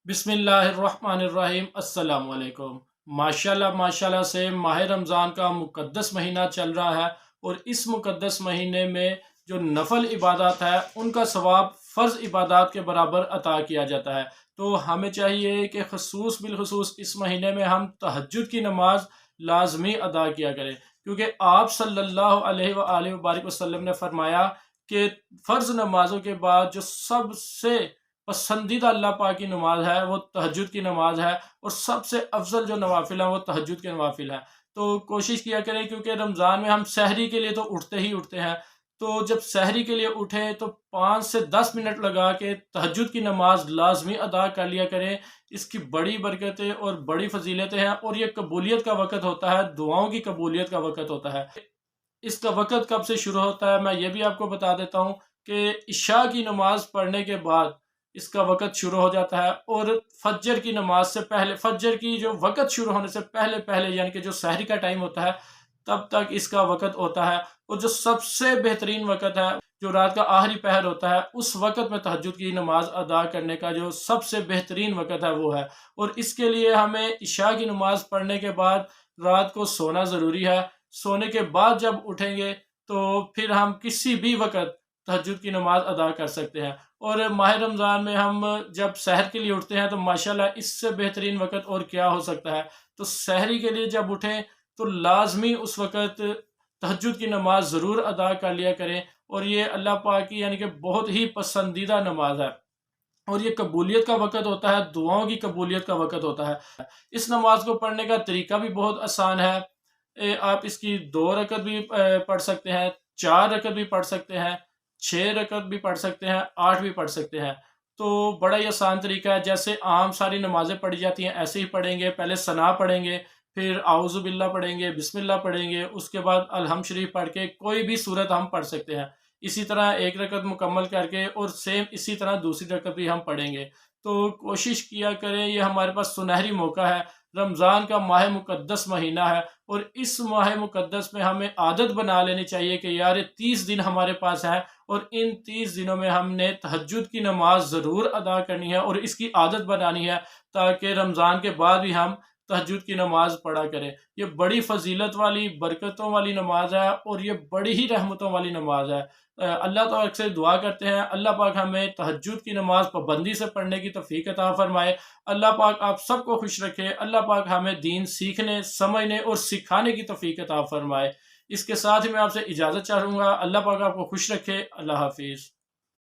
बिस्मिल्लाहिर्रहमानिर्रहीम। अस्सलाम वालेकुम। माशाल्लाह से माह रमज़ान का मुक़द्दस महीना चल रहा है और इस मुक़द्दस महीने में जो नफ़ल इबादत है उनका सवाब फ़र्ज़ इबादत के बराबर अता किया जाता है। तो हमें चाहिए कि ख़ुसूस बिलख़ुसूस इस महीने में हम तहज्जुद की नमाज लाज़मी अदा किया करें, क्योंकि आप सल्लल्लाहु अलैहि व आलिहि व बारिक वसल्लम ने फ़रमाया कि फ़र्ज़ नमाज़ों के बाद जो सबसे पसंदीदा अल्लाह पाक की नमाज है वो तहज्जुद की नमाज है, और सबसे अफजल जो नवाफिल है वो तहज्जुद के नवाफिल है। तो कोशिश किया करें, क्योंकि रमज़ान में हम सहरी के लिए तो उठते ही उठते हैं। तो जब सहरी के लिए उठें तो 5 से 10 मिनट लगा के तहज्जुद की नमाज लाजमी अदा कर लिया करें। इसकी बड़ी बरकतें और बड़ी फजीलतें हैं, और ये कबूलियत का वक़्त होता है, दुआओं की कबूलियत का वक़्त होता है। इसका वक़्त कब से शुरू होता है मैं ये भी आपको बता देता हूँ कि इशा की नमाज़ पढ़ने के बाद इसका वक़्त शुरू हो जाता है, और फज्र की नमाज से पहले, फज्र की जो वक़्त शुरू होने से पहले पहले, यानी कि जो सहरी का टाइम होता है तब तक इसका वक़्त होता है। और जो सबसे बेहतरीन वक़्त है, जो रात का आखिरी पहर होता है, उस वक़्त में तहज्जुद की नमाज अदा करने का जो सबसे बेहतरीन वक़्त है वो है। और इसके लिए हमें इशा की नमाज पढ़ने के बाद रात को सोना ज़रूरी है। सोने के बाद जब उठेंगे तो फिर हम किसी भी वक़्त तहज्जुद की नमाज अदा कर सकते हैं। और माह रमज़ान में हम जब सहर के लिए उठते हैं तो माशाल्लाह इससे बेहतरीन वक़्त और क्या हो सकता है। तो सहरी के लिए जब उठें तो लाज़मी उस वक़्त तहज्जुद की नमाज ज़रूर अदा कर लिया करें, और ये अल्लाह पाक की यानी कि बहुत ही पसंदीदा नमाज है। और ये कबूलियत का वक़्त होता है, दुआओं की कबूलियत का वक़्त होता है। इस नमाज को पढ़ने का तरीका भी बहुत आसान है। आप इसकी 2 रकत भी पढ़ सकते हैं, 4 रकत भी पढ़ सकते हैं, 6 रकत भी पढ़ सकते हैं, 8 भी पढ़ सकते हैं। तो बड़ा ही आसान तरीका है, जैसे आम सारी नमाज़ें पढ़ी जाती हैं ऐसे ही पढ़ेंगे। पहले सना पढ़ेंगे, फिर आऊज़ु बिल्लाह पढ़ेंगे, बिस्मिल्लाह पढ़ेंगे, उसके बाद अलहम शरीफ पढ़ के कोई भी सूरत हम पढ़ सकते हैं। इसी तरह 1 रकत मुकम्मल करके और सेम इसी तरह दूसरी रकत भी हम पढ़ेंगे। तो कोशिश किया करें, ये हमारे पास सुनहरी मौका है। रमज़ान का माह मुक़द्दस महीना है, और इस माह मुक़द्दस में हमें आदत बना लेनी चाहिए कि यार ये 30 दिन हमारे पास है, और इन 30 दिनों में हमने तहज्जुद की नमाज ज़रूर अदा करनी है और इसकी आदत बनानी है, ताकि रमज़ान के बाद भी हम तहज्जुद की नमाज पढ़ा करें। ये बड़ी फजीलत वाली, बरकतों वाली नमाज है, और ये बड़ी ही रहमतों वाली नमाज है। अल्लाह ताला से दुआ करते हैं अल्लाह पाक हमें तहज्जुद की नमाज पाबंदी से पढ़ने की तौफीक अता फरमाए। अल्लाह पाक आप सबको खुश रखे। अल्लाह पाक हमें दीन सीखने, समझने और सिखाने की तौफीक अता फरमाए। इसके साथ ही मैं आपसे इजाज़त चाहूँगा। अल्लाह पाक आपको खुश रखे। अल्लाह हाफ़िज़।